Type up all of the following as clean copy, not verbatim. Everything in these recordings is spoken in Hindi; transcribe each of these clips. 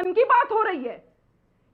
मन की बात हो रही है।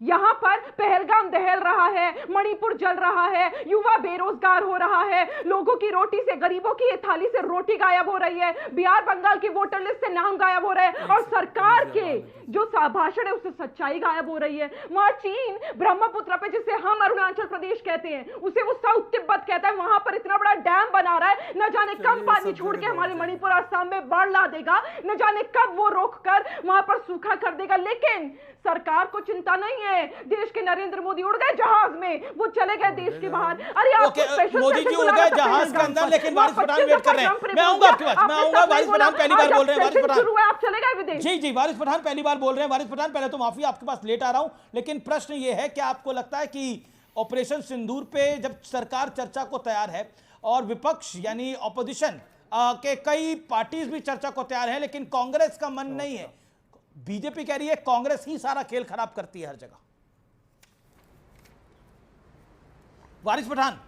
यहां पर पहलगाम दहल रहा है, मणिपुर जल रहा है, युवा बेरोजगार हो रहा है, लोगों की रोटी से, गरीबों की थाली से रोटी गायब हो रही है, बिहार बंगाल की वोटर लिस्ट से नाम गायब हो रहे हैं, और सरकार के जो भाषण है उससे सच्चाई गायब हो रही है। वहां चीन ब्रह्मपुत्र पे, जिसे हम अरुणाचल प्रदेश कहते हैं, उसे वो साउथ तिब्बत कहता है, वहां पर इतना बड़ा डैम बना रहा है, न जाने कब पानी छोड़ के हमारे मणिपुर असम में बाढ़ ला देगा, न जाने कब वो रोककर वहां पर सूखा कर देगा। लेकिन सरकार को चिंता नहीं है। देश के नरेंद्र मोदी उड़ गए जहाज में, वो चले गए देश के बाहर। अरे आप मोदी जी उड़ गए जहाज के अंदर, लेकिन वारिस पठान वेट कर रहे हैं। मैं आऊंगा आपके पास, मैं आऊंगा। वारिस पठान पहली बार बोल रहे हैं, वारिस पठान आप चले गए विदेश। जी जी, वारिस पठान पहली बार बोल रहे हैं। वारिस पठान, पहले तो माफी, आपके पास लेट आ रहा हूं, लेकिन प्रश्न ये है कि आपको लगता है कि ऑपरेशन सिंदूर पे जब सरकार चर्चा को तैयार है और विपक्ष यानी ऑपोजिशन के कई पार्टीज भी चर्चा को तैयार है, लेकिन कांग्रेस का मन नहीं है, बीजेपी कह रही है कांग्रेस ही सारा खेल खराब करती है हर जगह। वारिस पठान,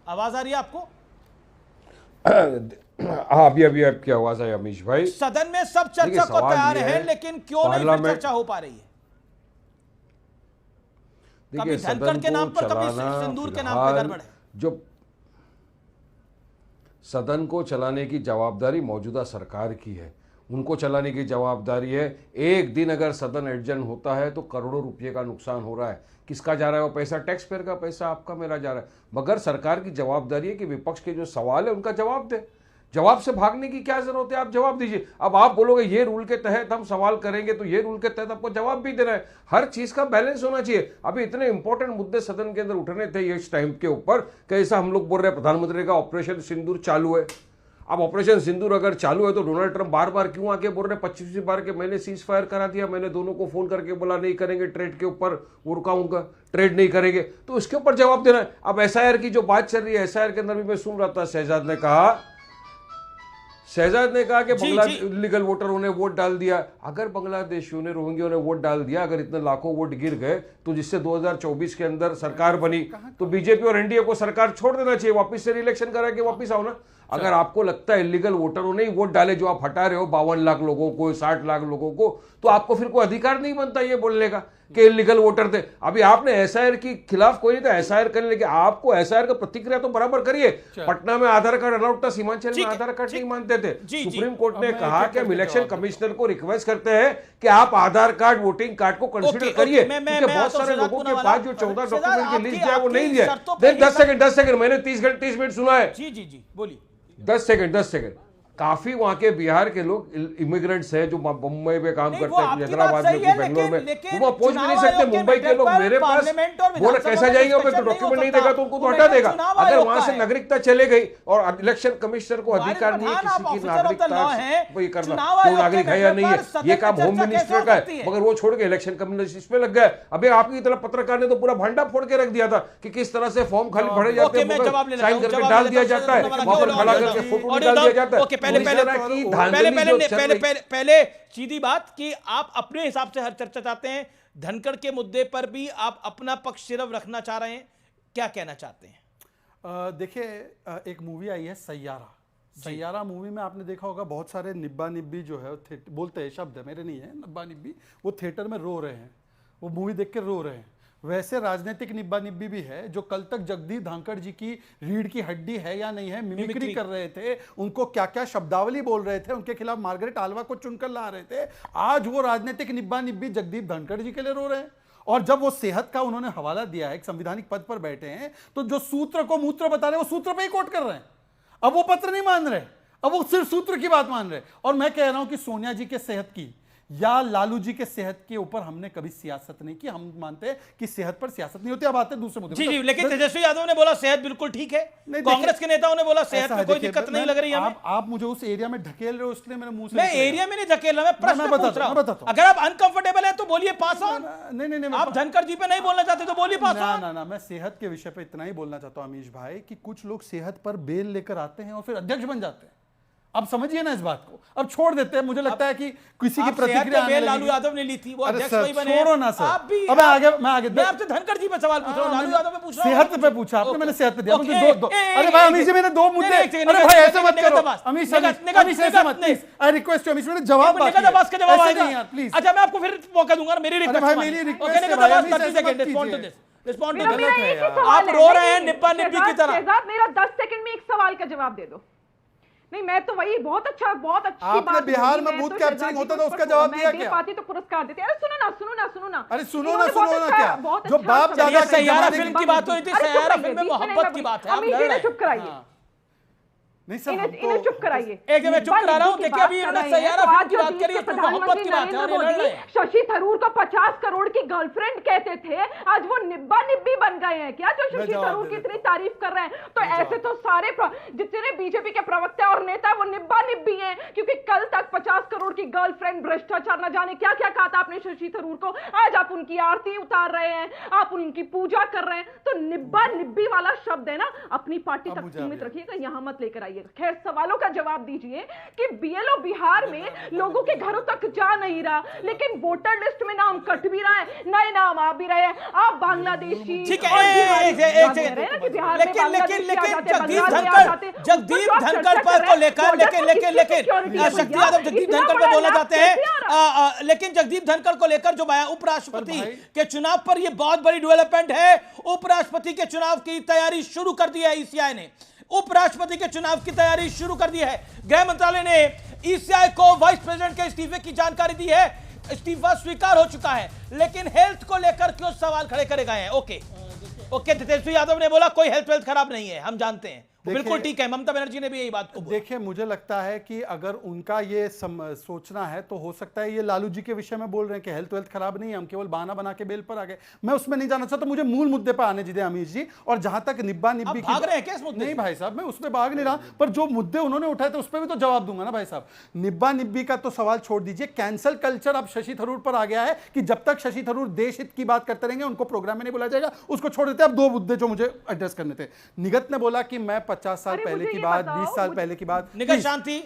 आवाज आ रही है आपको? हाँ, अभी आपकी आवाज आई अमीश भाई। सदन में सब चर्चा को तैयार है, लेकिन क्यों नहीं फिर चर्चा हो पा रही है? कभी धनखड़ के नाम पर, कभी सिंदूर के नाम पर गड़बड़ है। जो सदन को चलाने की जवाबदारी मौजूदा सरकार की है, उनको चलाने की जवाबदारी है। एक दिन अगर सदन एडजर्न होता है तो करोड़ों रुपए का नुकसान हो रहा है। किसका जा रहा है वो पैसा? टैक्स पेयर का पैसा, आपका मेरा जा रहा है। मगर सरकार की जवाबदारी है कि विपक्ष के जो सवाल है उनका जवाब दे। जवाब से भागने की क्या जरूरत है? आप जवाब दीजिए। अब आप बोलोगे ये रूल के तहत हम सवाल करेंगे, तो ये रूल के तहत आपको जवाब भी देना है। हर चीज का बैलेंस होना चाहिए। अभी इतने इंपॉर्टेंट मुद्दे सदन के अंदर उठने थे इस टाइम के ऊपर, कैसा हम लोग बोल रहे हैं प्रधानमंत्री का ऑपरेशन सिंदूर चालू है। अब ऑपरेशन सिंदूर अगर चालू है तो डोनाल्ड ट्रंप बार बार क्यों आके बोल रहे हैं 25वीं बार के मैंने सीज फायर करा दिया, मैंने दोनों को फोन करके बोला नहीं करेंगे ट्रेड के ऊपर, वो रुकाऊंगा, ट्रेड नहीं करेंगे, तो इसके ऊपर जवाब देना है। अब एसआईआर की जो बात चल रही है, एसआईआर के अंदर भी मैं सुन रहा था, शहजाद ने कहा कि बांग्लादेश इलीगल वोटरों ने वोट डाल दिया। अगर बांग्लादेशियों ने, रोहिंग्यों ने वोट डाल दिया, अगर इतने लाखों वोट गिर गए, तो जिससे 2024 के अंदर सरकार बनी, तो बीजेपी और एनडीए को सरकार छोड़ देना चाहिए, वापस से रिलेक्शन करा के वापस आओ ना। अगर आपको लगता है इलीगल वोटरों ने ही वोट डाले, जो आप हटा रहे हो 52 लाख लोगों को, 60 लाख लोगों को, तो आपको फिर कोई अधिकार नहीं बनता ये बोलने का कि इलीगल वोटर थे। अभी आपने एसआईआर के खिलाफ कोई नहीं था, एसआईआर करने लेके आपको एसआईआर का प्रतिक्रिया तो बराबर करिए। पटना में आधार कार्ड अलाउड था, सीमांचल में आधार कार्ड नहीं मानते थे। सुप्रीम कोर्ट ने कहा कि हम इलेक्शन कमिश्नर को रिक्वेस्ट करते हैं कि आप आधार कार्ड, वोटिंग कार्ड को कंसिडर करिए, क्योंकि बहुत सारे लोगों के पास जो 14 डॉक्यूमेंट की लिस्ट है वो नहीं दिया। 10 सेकंड, मैंने 30 मिनट सुना है। जी जी जी, बोलिए। 10 सेकंड। काफी वहां के बिहार के लोग इमिग्रेंट्स हैं जो मुंबई में काम करते हैं, हैदराबाद में, बेंगलोर में, वो पहुंच भी नहीं सकते। मुंबई के लोग मेरे पास बोले कैसा जाएंगे, तो डॉक्यूमेंट नहीं देगा तो उनको तो हटा देगा। अगर वहां से नागरिकता चले गई और इलेक्शन कमिश्नर को अधिकार नहीं है किसी की नागरिकता वही करना, वो नागरिक है या नहीं है, ये काम होम मिनिस्टर का है, मगर वो छोड़ के इलेक्शन कमिश्नर इसमें लग गया। अभी आपकी तरह पत्रकार ने तो पूरा भांडा फोड़ के रख दिया था कि किस तरह से फॉर्म खाली भरे जाते हैं, साइन करके डाल दिया जाता है, वहां पर खड़ा करके फोटो डाल दिया जाता है। पहले सीधी बात कि आप अपने हिसाब से हर चर्चा चाहते हैं, धनखड़ के मुद्दे पर भी आप अपना पक्ष सिर्फ रखना चाह रहे हैं, क्या कहना चाहते हैं? देखिए, एक मूवी आई है सैयारा मूवी में आपने देखा होगा बहुत सारे निब्बा निब्बी जो है बोलते हैं, शब्द है मेरे नहीं है, निब्बा निब्बी, वो थिएटर में रो रहे हैं, वो मूवी देख के रो रहे हैं। वैसे राजनीतिक निब्बा निब्बी भी है जो कल तक जगदीप धनखड़ जी की रीढ़ की हड्डी है या नहीं है मिमिक्री कर रहे थे, उनको क्या क्या शब्दावली बोल रहे थे, उनके खिलाफ मार्गरेट आल्वा को चुनकर ला रहे थे। आज वो राजनीतिक निब्बा निब्बी जगदीप धनखड़ जी के लिए रो रहे हैं। और जब वो सेहत का उन्होंने हवाला दिया है, एक संवैधानिक पद पर बैठे हैं, तो जो सूत्र को मूत्र बता रहे हैं वो सूत्र पे ही कोट कर रहे हैं। अब वो पत्र नहीं मान रहे, अब वो सिर्फ सूत्र की बात मान रहे। और मैं कह रहा हूं कि सोनिया जी के सेहत की या लालू जी के सेहत के ऊपर हमने कभी सियासत नहीं की। हम मानते हैं कि सेहत पर सियासत नहीं होती। अब आते हैं दूसरे मुद्दे जी जी, लेकिन तेजस्वी यादव ने बोला सेहत बिल्कुल ठीक है, कांग्रेस के नेताओं ने बोला सेहत में कोई दिक्कत नहीं लग रही है। आप मुझे उस एरिया में ढकेल रहे हो, इसलिए मेरे मुंह से मैं एरिया में नहीं ढकेल रहा, मैं प्रश्न पूछ रहा हूं। अगर आप अनकंफर्टेबल हैं तो बोलिए पास ऑन। नहीं, आप धनखड़ जी पे नहीं बोलना चाहते तो बोलिए पास ऑन। ना, मैं सेहत के विषय पे इतना ही बोलना चाहता हूं अमीश भाई कि कुछ लोग सेहत पर बेल लेकर आते हैं और फिर अध्यक्ष बन जाते हैं। अब समझिए ना इस बात को, अब छोड़ देते हैं। मुझे लगता है कि किसी की आप प्रतिक्रिया सेहत का आने बेल लगेगी। लालू यादव ने ली थी, वो अरे अध्यक्ष सर, वही बने। छोड़ो ना सर। आप भी अब मैं आगे मैं आपसे धनखड़ जी पे सवाल पूछ रहा हूँ, लालू यादव पे पूछ रहा हूँ। सेहत पे पूछा आपने, मैंने सेहत पे दिया। ओके, मुझे दो अरे भाई अमीश जी, मैंने दो मुद्दे। अरे भाई ऐसे मत करो अमीश, अमीश ऐसे मत please. I request you Amish, मैंने जवाब बाकी है। निगत का जवाब ऐसे आएगा नहीं यार प्लीज। अच्छा, मैं आपको फिर मौका दूंगा ना, मेरी अरे रिक्वेस्ट भाई मानिए। मेरी ओके, रिक्वेस्ट है निगत भाई, अब्बास, अमीश 30 ऐसे मत सेकंड, रिस्पॉन्ड टू कीजिए। दिस, रिस्पॉन्ड टू मेरा दिस। गलत है एक ही यार। सवाल आप है। रो रहे नहीं, हैं नहीं, निब्बा निब्बी की तरह। शहजाद, मेरा 10 सेकंड में एक सवाल का जवाब दे दो। नहीं, मैं तो वही बहुत अच्छी आपने बात बिहार बोली, में मैं बूथ तो कैप्चरिंग शहजाद जी होता को था, उस उसका पर जवाब मैं दिया दे क्या? पाती तो पुरस्कार देते। अरे सुनो ना अरे सुनो इन्होंने ना बहुत अच्छा- क्या, बहुत जो अच्छा बाप सवाल दादा ये किया। के सैयारा जमाने फिल्म की की बात हो रही थी, अरे चुप सैयारा रहिए, फिल्म में बीच में मोहब्बत नहीं की बात है, आप अमीश लड़ जी रहे ने चुप हैं। कराइए, नहीं सर, इन्हें चुप कराइए। एक मैं चुप करा रहा हूं, निब्बा देखिए अभी निब्बी इन्होंने की बात सैयारा कर रहे हैं, फिल्म की तो बात आज करी है, जो तो मोहब्बत की बात है और ये लड़ रहे हैं। शशि थरूर को 50 करोड़ की गर्लफ्रेंड कहते थे, आज वो निब्बा निब्बी बन गए हैं क्या? जो मैं शशि जवाब थरूर दे की देता इतनी तारीफ कर रहे हैं, तो ऐसे तो सारे जितने बीजेपी के प्रवक्ता और नेता है वो निब्बा निब्बी हैं, क्योंकि कल तक 50 करोड़ की गर्लफ्रेंड, भ्रष्टाचार, न जाने क्या क्या कहा था आपने शशि थरूर को। आज आप उनकी आरती उतार रहे हैं, आप उनकी पूजा कर रहे हैं। तो निब्बा निब्बी वाला शब्द है ना, अपनी पार्टी तक सीमित रखिएगा, यहां मत लेकर आइएगा। खैर, सवालों का जवाब दीजिए कि बीएलओ बिहार में लोगों के घरों तक जा नहीं रहा, लेकिन वोटर लिस्ट में नाम कट भी रहा है, नए नाम आ भी रहे हैं। आप बांग्लादेशी ठीक और है, बिहारी एक याद रह रहे हैं ना कि बिहार में लेकिन बांग्लादेशी आ जाते, जगदीप बंगाली आ धनखड़ जाते, उस पर जगदीप जो आप धनखड़ चर्चा पर कर को रहे हैं, लेकर border लेकिन पर लेकिन किसकी लेकिन security है शक्ति भैया? यादव जगदीप इतना धनखड़ बड़ा पे बोला लाभ जाते कैसे आ रहा हैं, लेकिन जगदीप धनखड़ को लेकर जो बयान उपराष्ट्रपति पर भाई- के चुनाव पर यह बहुत बड़ी डेवलपमेंट है। उपराष्ट्रपति के चुनाव की तैयारी शुरू कर दी है ईसीआई ने, उपराष्ट्रपति के चुनाव की तैयारी शुरू कर दी है। गृह मंत्रालय ने ईसीआई को वाइस प्रेसिडेंट के इस्तीफे की जानकारी दी है, इस्तीफा स्वीकार हो चुका है, लेकिन हेल्थ को लेकर क्यों सवाल खड़े करे गए हैं? ओके, तेजस्वी यादव ने बोला कोई हेल्थ वेल्थ खराब नहीं है, हम जानते हैं, वो बिल्कुल ठीक है। ममता बनर्जी ने भी यही बात को बोला। देखिए, मुझे लगता है कि अगर उनका ये सोचना है तो हो सकता है ये लालू जी के विषय में बोल रहे हैं कि हेल्थ वेल्थ खराब नहीं है, हम केवल बहाना बना के बेल पर आ गए। मैं उसमें नहीं जाना चाहता, मुझे मूल मुद्दे पर आने दीजिए अमीश जी। और जहां तक निब्बा निब्बी आप भाग रहे हैं क्या इस मुद्दे नहीं से? भाई साहब, मैं उसमें भाग नहीं रहा, पर जो मुद्दे उन्होंने उठाए थे उस पर भी तो जवाब दूंगा ना भाई साहब। निब्बा निब्बी का तो सवाल छोड़ दीजिए, कैंसल कल्चर अब शशि थरूर पर आ गया है कि जब तक शशि थरूर देश हित की बात करते रहेंगे उनको प्रोग्राम में नहीं बुलाया जाएगा, उसको छोड़ देते। अब दो मुद्दे जो मुझे एड्रेस करने थे। निगत ने बोला कि मैं 50 साल अरे पहले मुझे की ये बात, बताओ, 20 साल पहले की बात, निगत शांति।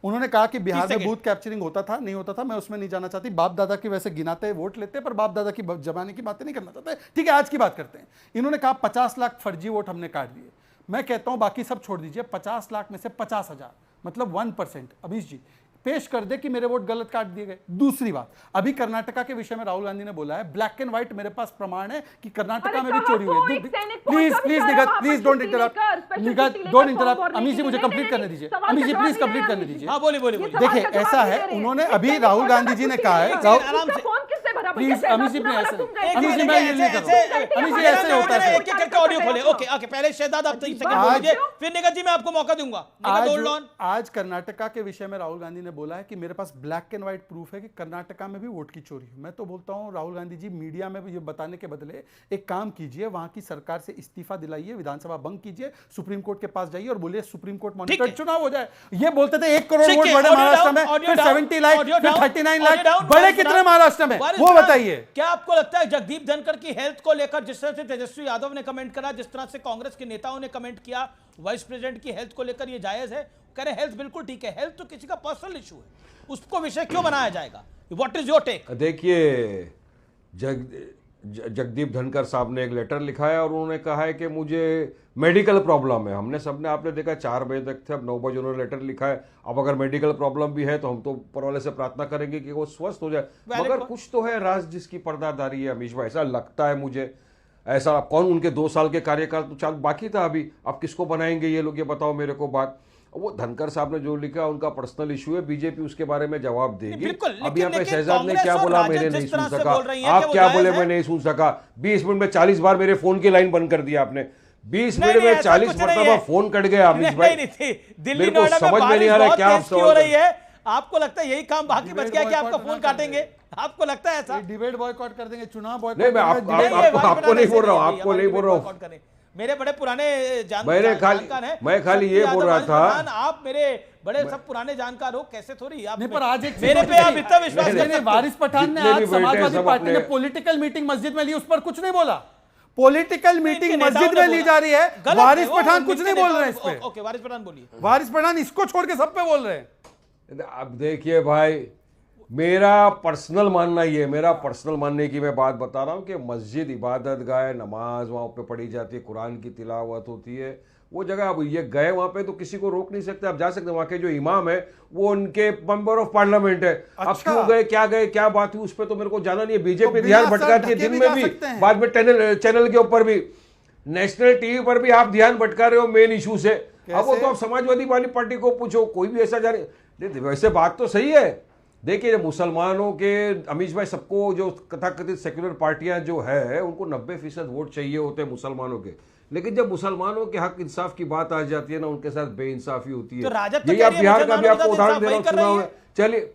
उन्होंने कहा कि बिहार 30 में बूथ कैप्चरिंग होता था, नहीं होता था, मैं उसमें नहीं जाना चाहती। बाप दादा की वैसे गिनाते वोट लेते, पर बाप दादा की जमाने की बातें नहीं करना चाहते। ठीक है, आज की बात करते हैं। इन्होंने कहा 50 लाख फर्जी वोट हमने काट दिए। मैं कहता हूं बाकी सब छोड़ दीजिए, 50 लाख में से 50,000 मतलब 1%। अमीश जी पेश कर दे कि मेरे वोट गलत काट दिए गए। दूसरी बात, अभी कर्नाटका के विषय में राहुल गांधी ने बोला है, ब्लैक एंड व्हाइट मेरे पास प्रमाण है कि कर्नाटका में भी चोरी हुई है। Please please Nighat, please don't interrupt, Nighat don't interrupt. Amish ji मुझे कंप्लीट करने दीजिए, अमीश जी प्लीज कंप्लीट करने दीजिए। हाँ, बोलिए बोलिए बोलिए। देखिए, ऐसा है, उन्होंने अभी राहुल गांधी जी ने कहा है, आराम से प्लीज अमीश जी, अमीश जी मैं ये नहीं कर रहा, अमीश जी ऐसे ऐसे होता है। एक एक करके ऑडियो खोले। ओके ओके, पहले शहजाद आप 30 सेकंड बोल दीजिए, फिर निगत जी मैं आपको मौका दूंगा। निगत होल्ड ऑन। आज कर्नाटका के विषय में राहुल गांधी ने बोला है कि मेरे पास ब्लैक एंड व्हाइट प्रूफ है कि कर्नाटका में भी वोट की चोरी हुई। मैं तो बोलता हूं राहुल गांधी जी, मीडिया में ये बताने के बदले एक काम कीजिए, वहां की सरकार से इस्तीफा दिलाइए, विधानसभा भंग कीजिए, सुप्रीम कोर्ट के पास जाइए और बोलिए सुप्रीम कोर्ट मॉनिटर्ड चुनाव हो जाए। ये बोलते थे 1 करोड़ वोट बढ़े महाराष्ट्र में, फिर 70 लाख, फिर 39 लाख, बड़े कितने महाराष्ट्र में, वो बताइए। क्या आपको लगता है जगदीप धनखड़ की हेल्थ को लेकर जिस तरह से तेजस्वी यादव ने कमेंट करा, जिस तरह से कांग्रेस के नेताओं ने कमेंट किया, वाइस प्रेसिडेंट की हेल्थ को लेकर ये जायज है? कह रहे हेल्थ बिल्कुल ठीक है, हेल्थ तो किसी का पर्सनल इशू है, उसको विषय क्यों बनाया जाएगा? What is your take? देखिए, जगदीप धनखड़ साहब ने एक लेटर लिखा है और उन्होंने कहा है कि मुझे मेडिकल प्रॉब्लम है। हमने सबने, आपने देखा 4 बजे तक थे, अब 9 बजे उन्होंने लेटर लिखा है। अब अगर मेडिकल प्रॉब्लम भी है तो हम तो ऊपर वाले से प्रार्थना करेंगे कि वो स्वस्थ हो जाए, मगर कुछ तो है राज जिसकी पर्दादारी है। अमीश भाई, ऐसा लगता है मुझे, ऐसा कौन, उनके 2 साल के कार्यकाल तो चाल बाकी था अभी, अब किसको बनाएंगे ये लोग, ये बताओ मेरे को बात। वो धनखड़ साहब ने जो लिखा उनका पर्सनल इशू है, बीजेपी उसके बारे में जवाब देगी। अब यहाँ पे शहजाद ने क्या बोला मैंने नहीं सुन सका, आप क्या बोले मैं नहीं सुन सका। 20 मिनट में 40 बार मेरे फोन की लाइन बंद कर दिया आपने। 20 मिनट में 40 मरतबा फोन कट गया अमीश भाई। दिल्ली नोएडा में समझ में नहीं आ रहा क्या आप हो रही है, आपको लगता है यही काम बाकी बच गया कि आपका फोन काटेंगे? आपको लगता है ऐसा? डिबेट बॉयकॉट कर देंगे, चुनाव बॉयकॉट। नहीं, मैं आपको नहीं बोल रहा हूँ, आपको नहीं बोल रहा हूँ। मेरे बड़े पुराने मैं खाली ये बोल रहा था, आप मेरे बड़े सब पुराने जानकार हो, कैसे थोड़ी आप नहीं, पर आज एक मेरे पे आप इतना विश्वास नहीं, करते वारिस पठान ने जितने आज भी बैठे हैं समाजवादी सब पार्टी ने अपने- पॉलिटिकल मीटिंग मस्जिद में ली, उस पर कुछ नहीं बोला। पॉलिटिकल मीटिंग नेताओं मस्जिद ने में ली बोला। जा रही है, गलत वारिस वो पठान कुछ उनके नहीं बोल नेताओं रहे हैं ने- इस पे। ओके, वारिस पठान बोलिए। वारिस पठान इसको छोड़ के सब पे बोल रहे हैं। अब देखिए भाई, मेरा पर्सनल मानना ये है, मेरा पर्सनल मानने की मैं बात बता रहा हूँ कि मस्जिद इबादत गाह, नमाज वहाँ पे पढ़ी जाती है, कुरान की तिलावत होती है, वो जगह अब ये गए वहाँ पे तो किसी को रोक नहीं सकते। आप जा सकते हैं, वहाँ के जो इमाम है वो उनके मेंबर ऑफ पार्लियामेंट है। अब अच्छा। क्यों गए, क्या बात हुई, उस पर तो मेरे को जाना नहीं है। बीजेपी तो ध्यान बिना सर भटकाती है, ढके दिन भी में जा भी, सकते हैं। बाद में चैनल के ऊपर भी, नेशनल टीवी पर भी आप ध्यान भटका रहे हो मेन इशू से। अब वो तो आप समाजवादी वाली पार्टी को पूछो, कोई भी ऐसा जा रही, वैसे बात तो सही है। देखिए मुसलमानों के, अमीश भाई, सबको जो कथाकथित सेक्युलर पार्टियां जो है उनको 90% वोट चाहिए होते हैं मुसलमानों के, लेकिन जब मुसलमानों के हक इंसाफ की बात आ जाती है ना, उनके साथ बेइंसाफी होती है। तो राजद तो यही कह आप रही है बिहार का भी मुसलमानों आपको के साथ उदाहरण दे रहा हूं, इंसाफ वही कर चुनाव रही में। है। चलिए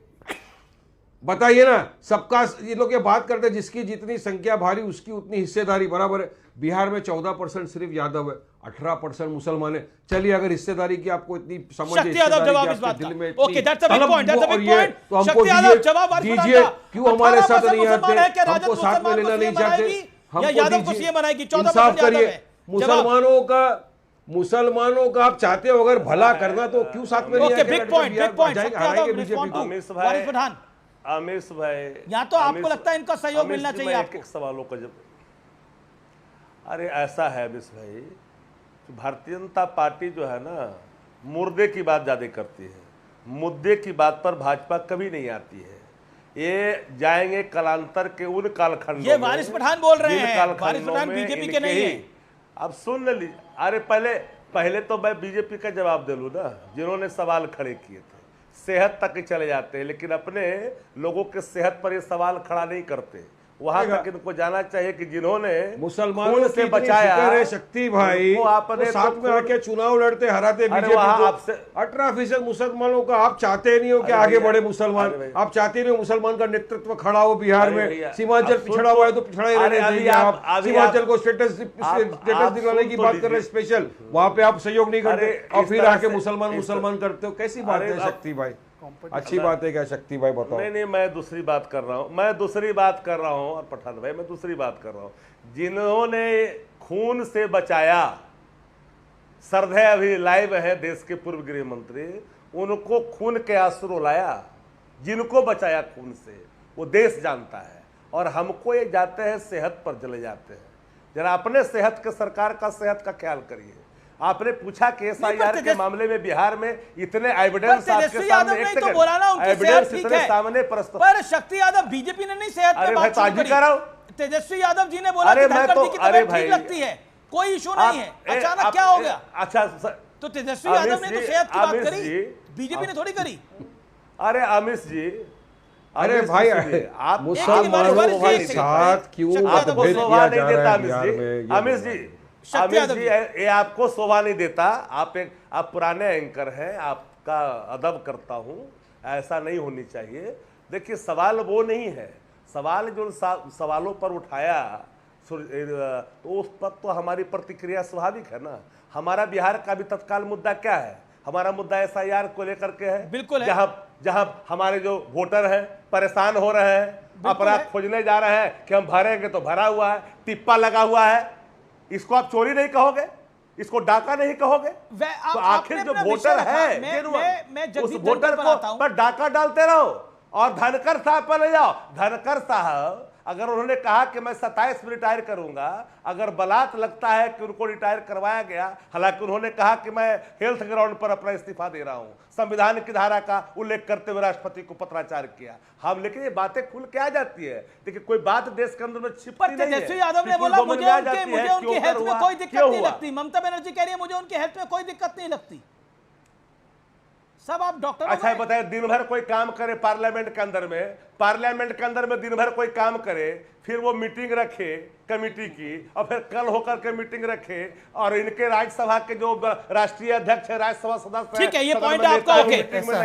बताइए ना, सबका ये लोग ये बात करते हैं जिसकी जितनी संख्या भारी उसकी उतनी हिस्सेदारी, बराबर है। बिहार में 14% सिर्फ यादव है, 18% मुसलमान है। चलिए अगर हिस्सेदारी की आपको इतनी समझ है, शक्ति यादव हिस्सेदारी जवाब की इस बात आपके का। दिल में इतनी ओके, that's a big तलब point, that's a और big ये, point। तो हमको शक्ति यादव जवाब वारिस पठान दीजिए, का। क्यों हमारे साथ 18% नहीं मुसलमान है, क्या आते, राजद हमको साथ में मुसलमान लेना को नहीं सीएम चाहते, बनाएगी? या हमको यादव को दीजिए। सीएम बनाएगी? इंसाफ 14% यादव करिए। है। मुसलमानों का आप चाहते हो अगर भला करना तो क्यों साथ में नहीं ओके, आके बिग लड़के पॉइंट, बिहार बिग पॉइंट। जाएंगे, शक्ति हराएंगे यादव, बीजेपी रिस्पॉन्ड को। टू आमिर भाई, वारिस पठान। आमिर भाई, या तो आपको आमिर- लगता है इनका सहयोग आमिर मिलना जी, चाहिए मैं आपको? एक सवालों का जब, अरे ऐसा है आमिर भाई, भारतीय जनता पार्टी जो है ना, मुर्दे की बात ज्यादा करती है, मुद्दे की बात पर भाजपा कभी नहीं आती है। ये जाएंगे कालांतर के उन कालखंडों ये में, वारिस पठान बोल रहे जिन हैं, कालखंडों वारिस पठान में बीजेपी के इनके नहीं ही- है। अब सुन लीजिए, अरे पहले तो मैं बीजेपी का जवाब दे लूँ ना, जिन्होंने सवाल खड़े किए थे। सेहत तक ही चले जाते हैं, लेकिन अपने लोगों के सेहत पर ये सवाल खड़ा नहीं करते। वहां तक इनको जाना चाहिए कि जिन्होंने मुसलमानों खून से बचाया है शक्ति भाई, उनको आपने तो साथ तो में खून- आके चुनाव लड़ते, हराते अरे बीजेपी वहाँ को। आपसे 18% मुसलमानों का आप चाहते नहीं हो कि अरे आगे भैया, बढ़े मुसलमान, अरे भैया। आप चाहते नहीं हो मुसलमान का नेतृत्व खड़ा हो बिहार अरे में। भैया, सीमांचल अब सुन पिछड़ा हुआ है तो तो- पिछड़ा ही अरे रहने अभी देंगे आप- आप। अभी सीमांचल आप- को स्टेटस आप दिलाने सुन की तो बात कर रहे हैं लीजिए। स्पेशल, वहां पे आप सहयोग नहीं अरे करते और इस फिर तरह आके से- मुसलमान करते हो। कैसी बात अरे है अब- शक्ति भाई? अच्छी बात है क्या शक्ति भाई, बताओ। नहीं, मैं दूसरी बात कर रहा हूं, और पठान भाई मैं दूसरी बात कर रहा हूं। जिन्होंने खून से बचाया, सरदे अभी लाइव है, देश के पूर्व गृह मंत्री, उनको खून के आंसू रुलाया, जिनको बचाया खून से वो देश जानता है। और हमको ये जाते हैं सेहत पर चले जाते हैं। जरा अपने सेहत के, सरकार का सेहत का ख्याल करिए। आपने पूछा कि SIR के मामले में बिहार में इतने एविडेंस आपके तेजस्वी यादव सामने, ने एक तो सेकंड, बोला ना उनकी सेहत एविडेंस ठीक इतने है, सामने प्रस्तुत। पर शक्ति यादव, बीजेपी ने नहीं सेहत पे अरे भाई, बात तो आज शुरू ही कर रहा हूं। करी। तेजस्वी यादव जी ने बोला अरे कि मैं धनखड़ तो- जी की अरे तबीयत ठीक भाई, लगती है, कोई इशू नहीं है। अचानक क्या हो गया? अच्छा तो तेजस्वी यादव ने तो सेहत की बात आमिर करी, जी, बीजेपी ने थोड़ी करी। अरे आमिर जी, अरे आमिर भाई, जी, सुनिए, आप मुसलमानों वारिस के जी, साथ क्यों शक्ति यादव आपको मतभेद शोभा किया नहीं जा देता रहा है आमिर बिहार जी, में? ये आमिर बताइए। जी, शक्ति आमिर यादव जी, जी। ये आपको शोभा नहीं देता। आप पुराने एंकर हैं, आपका अदब करता हूं, ऐसा नहीं होनी चाहिए। देखिए सवाल वो नहीं है, सवाल जो सवालों पर उठाया तो उस पर तो हमारी प्रतिक्रिया स्वाभाविक है ना। हमारा बिहार का भी तत्काल मुद्दा क्या है? हमारा मुद्दा SIR को लेकर के है, बिल्कुल है। जहां हमारे जो वोटर हैं परेशान हो रहे हैं, अपराध है। खोजने जा रहे हैं कि हम भरेंगे तो भरा हुआ है, टिप्पा लगा हुआ है। इसको आप चोरी नहीं कहोगे, इसको डाका नहीं कहोगे। तो आखिर जो वोटर है मैं उस वोटर को पर डाका डालते रहो और धनखड़ साहब पर ले जाओ। धनखड़ साहब अगर उन्होंने कहा कि मैं 27 में रिटायर करूंगा, अगर बलात् लगता है कि उनको रिटायर करवाया गया, हालांकि उन्होंने कहा कि मैं हेल्थ ग्राउंड पर अपना इस्तीफा दे रहा हूं, संविधान की धारा का उल्लेख करते हुए राष्ट्रपति को पत्राचार किया। हम लेकिन ये बातें खुल के आ जाती है, देखिए कोई बात देश के अंदर में छिपती नहीं है। तेजस्वी यादव ने बोला मुझे उनकी हेल्थ में कोई दिक्कत नहीं लगती। ममता बनर्जी कह रही है मुझे उनकी हेल्थ में कोई दिक्कत नहीं लगती। सब आप डॉक्टर। अच्छा बताए, दिन भर कोई काम करे पार्लियामेंट के अंदर में दिन भर कोई काम करे, फिर वो मीटिंग रखे कमेटी की, और फिर कल होकर के मीटिंग रखे, और इनके राज्यसभा के जो राष्ट्रीय अध्यक्ष है, राज्यसभा सदस्य, ठीक है, ये पॉइंट आपका ओके।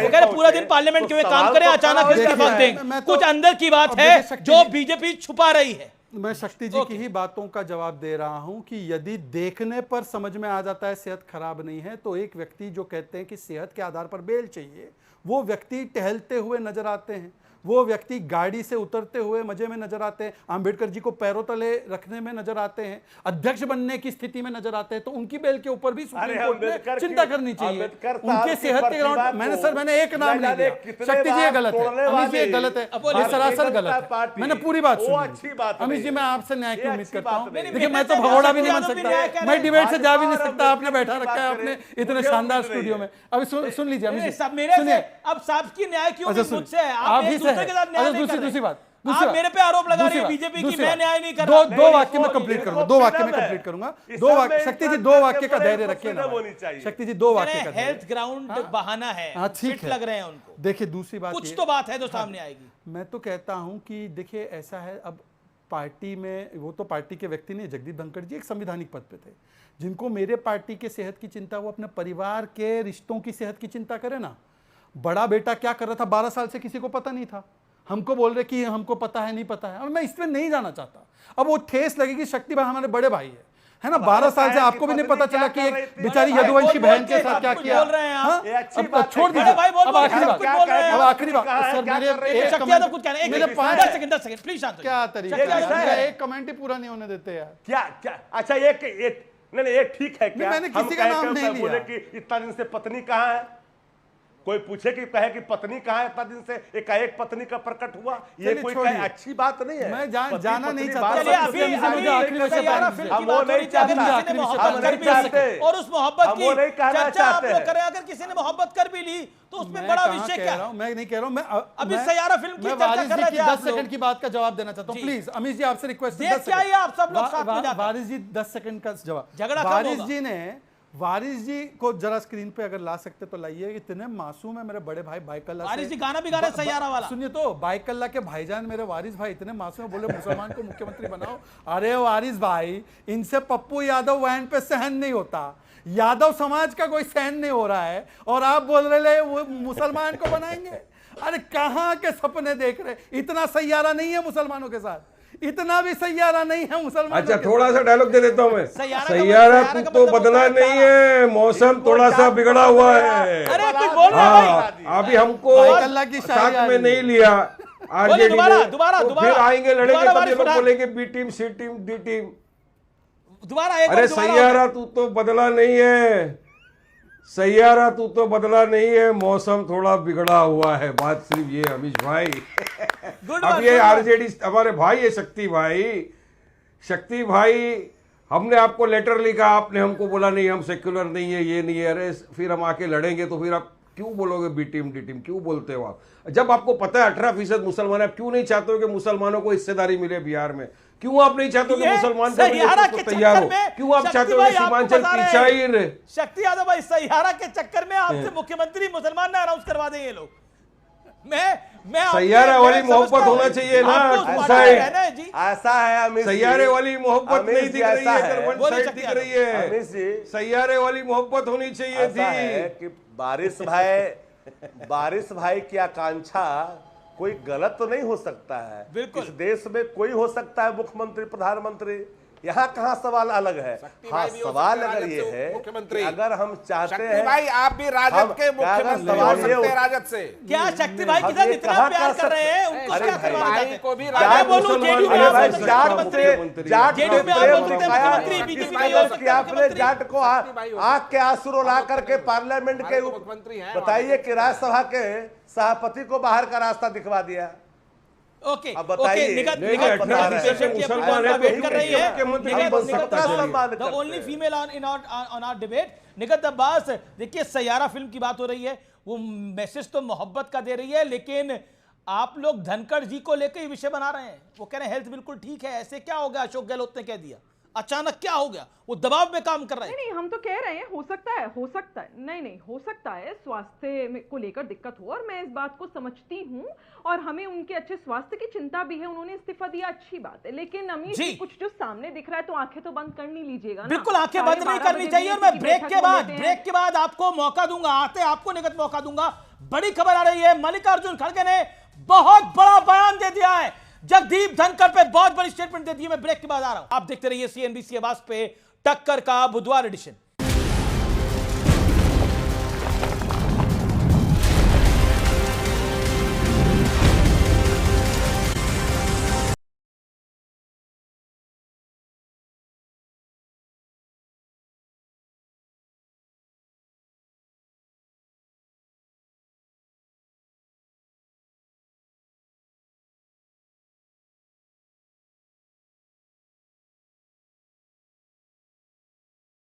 अगर पूरा दिन पार्लियामेंट के हुए काम करे, अचानक इस्तीफा दें, कुछ अंदर की बात है जो बीजेपी छुपा रही है। मैं शक्ति जी की ही बातों का जवाब दे रहा हूं कि यदि देखने पर समझ में आ जाता है सेहत खराब नहीं है, तो एक व्यक्ति जो कहते हैं कि सेहत के आधार पर बेल चाहिए, वो व्यक्ति टहलते हुए नजर आते हैं। वो व्यक्ति गाड़ी से उतरते हुए मजे में नजर आते हैं, अंबेडकर जी को पैरों तले रखने में नजर आते हैं, अध्यक्ष बनने की स्थिति में नजर आते हैं, तो उनकी बेल के ऊपर भी सुप्रीम कोर्ट ने चिंता करनी चाहिए। उनके सेहत के ग्राउंड मैंने एक नाम नहीं दिया, शक्ति जी ये गलत है, अमित जी ये गलत है, ये सरासर गलत है, मैंने पूरी बात सुनी। अमित जी मैं आपसे न्याय की उम्मीद करता हूँ। देखिए मैं तो भगोड़ा भी नहीं बन सकता, मैं डिबेट से जा भी नहीं सकता, आपने बैठा रखा है आपने इतने शानदार स्टूडियो में। अभी सुन लीजिए अमित जी, सुनिए। अब साहब की न्याय क्यों मुझसे है? आप भी दूसरी बात, आप मेरे पे आरोप लगा रहे हैं बीजेपी की, मैं न्याय नहीं कर रहा। दो वाक्य में कंप्लीट करूंगा, दो वाक्य शक्ति जी, दो वाक्य का धैर्य रखिए ना शक्ति जी, दो वाक्य का। हेल्थ ग्राउंड बहाना है, ठीक लग रहे हैं उनको। देखिए दूसरी बात, कुछ तो बात है जो सामने आएगी। मैं तो कहता हूं कि देखिए ऐसा है, अब पार्टी में वो तो पार्टी के व्यक्ति नहीं, जगदीप धनखड़ जी एक संवैधानिक पद पे थे। जिनको मेरे पार्टी के सेहत की चिंता, वो अपने परिवार के रिश्तों की सेहत की चिंता करे ना। बड़ा बेटा क्या कर रहा था 12 साल से किसी को पता नहीं था, हमको बोल रहे कि हमको पता है नहीं पता है। अब मैं इसमें नहीं जाना चाहता, अब वो ठेस लगेगी, शक्ति भाई हमारे बड़े भाई है ना, 12 साल से आपको भी नहीं पता चला कि एक बेचारी यदुवंशी बहन के साथ क्या किया। अब छोड़ दीजिए, अब आखिरी बात सर, मेरे 5 सेकंड प्लीज, क्या तरीका, एक कमेंट ही पूरा नहीं होने देते यार। क्या अच्छा एक नहीं ये ठीक है क्या? मैंने किसी का नाम नहीं लिया। बोले कि इतना दिन से पत्नी कहाँ है, कोई पूछे कि कहे कि पत्नी कहाँ है, इतना दिन से एकाएक पत्नी का प्रकट हुआ, ये कोई अच्छी बात नहीं है। मैं जाना नहीं चाहता, हम वो नहीं चाहते और उस मोहब्बत की चर्चा आप लोग करें। अगर किसी ने मोहब्बत कर भी ली तो उसमें बड़ा विषय क्या है? मैं नहीं कह रहा हूं, मैं अभी सैयारा फिल्म की चर्चा कर रहे थे। 10 सेकंड की बात का जवाब देना चाहता हूं प्लीज। अमित जी आपसे रिक्वेस्ट है, क्या है आप सब लोग साथ में जाकर वारिस जी 10 सेकंड का जवाब। झगड़ा वारिस जी को जरा स्क्रीन पे अगर ला सकते तो लाइए। इतने मासूम है मेरे बड़े भाई बाइकल्ला। वारिस जी गाना भी गा रहे सैयारा वाला। सुनिए तो, बाइकल्ला के भाईजान मेरे वारिस भाई इतने मासूम है, बोले मुसलमान को मुख्यमंत्री बनाओ। अरे वारिस भाई, इनसे पप्पू यादव वैन पे सहन नहीं होता, यादव समाज का कोई सहन नहीं हो रहा है, और आप बोल रहे वो मुसलमान को बनाएंगे। अरे कहाँ के सपने देख रहे, इतना सैयारा नहीं है मुसलमानों के साथ, इतना भी सैयारा नहीं है मुसलमान। अच्छा थोड़ा सा डायलॉग दे देता हूं मैं। सैयारा तू तो बदला नहीं है, मौसम थोड़ा सा बिगड़ा हुआ है। अरे कुछ बोल रहे भाई, अभी हमको साथ में नहीं लिया। आरजेडी दोबारा फिर आएंगे, लड़ेंगे, तब ये लोग बोलेंगे बी टीम सी टीम डी टीम। दोबारा अरे सैयारा तू तो बदला नहीं है, सैयारा तू तो बदला नहीं है, मौसम थोड़ा बिगड़ा हुआ है। बात सिर्फ ये अमीश भाई। अब ये आरजेडी हमारे भाई है शक्ति भाई, हमने आपको लेटर लिखा, आपने हमको बोला नहीं हम सेक्युलर नहीं है, ये नहीं है। अरे फिर हम आके लड़ेंगे तो फिर आप क्यों बोलोगे बी टीम डी टीम, क्यों बोलते हो आप? जब आपको पता है 18% मुसलमान है, आप क्यों नहीं चाहते हो कि मुसलमानों को हिस्सेदारी मिले बिहार में? क्यों आप नहीं चाहते हो कि मुसलमान को तैयार हो? क्यों आप चाहते हो कि सीमांचल पीछा ही रहे? शक्ति यादव भाई, सैयारा के चक्कर में आपसे मुख्यमंत्री मुसलमान ने अनाउंस करवा दें ये लोग। मैं सैयारा वाली मोहब्बत होना चाहिए ना, ऐसा है सैयारे वाली मोहब्बत नहीं दिख रही है, वन साइड दिख रही है। सैयारे वाली मोहब्बत होनी चाहिए थी कि बारिश भाई की आकांक्षा कोई गलत तो नहीं हो सकता है। बिल्कुल, इस देश में कोई हो सकता है मुख्यमंत्री, प्रधानमंत्री, यहाँ कहाँ सवाल अलग है। हाँ, सवाल अगर ये है कि अगर हम चाहते हैं भाई आप भी राजद के मुख्यमंत्री हो सकते हैं, राजद से क्या शक्ति भाई के साथ इतना प्यार कर रहे हैं? उनको क्या करवाना चाहते हैं? को भी मैं बोलूं जेडीयू में आपने जाट को आग के आंसू ला करके पार्लियामेंट के बताइए कि राज्यसभा के सभापति को बाहर का रास्ता दिखवा दिया। ओके, अब बताइए, the only female on our debate Nighat Abbas. देखिए सैयारा फिल्म की बात हो रही है, वो मैसेज तो मोहब्बत का दे रही है, लेकिन आप लोग धनखड़ जी को लेकर ये विषय बना रहे हैं। वो कह रहे हैं हेल्थ बिल्कुल ठीक है, ऐसे क्या हो गया? अशोक गहलोत ने कह दिया, अचानक क्या हो गया? वो दबाव में काम कर रहे हैं। नहीं, हम तो कह रहे हैं हो सकता है नहीं हो सकता है स्वास्थ्य को लेकर दिक्कत हो, और मैं इस बात को समझती हूँ, और हमें उनके अच्छे स्वास्थ्य की चिंता भी है। उन्होंने इस्तीफा दिया, अच्छी बात है, लेकिन अमीर जी कुछ जो सामने दिख रहा है तो आंखें तो बंद कर नहीं लीजिएगा। बिल्कुल आंखें बंद नहीं करनी चाहिए। और मैं ब्रेक के बाद आपको मौका दूंगा, आते आपको निगत मौका दूंगा। बड़ी खबर आ रही है, मल्लिकार्जुन खड़गे ने बहुत बड़ा बयान दे दिया है, जगदीप धनखड़ पे बहुत बड़ी स्टेटमेंट दे दी है। मैं ब्रेक के बाद आ रहा हूं, आप देखते रहिए CNBC आवाज पे टक्कर का बुधवार एडिशन।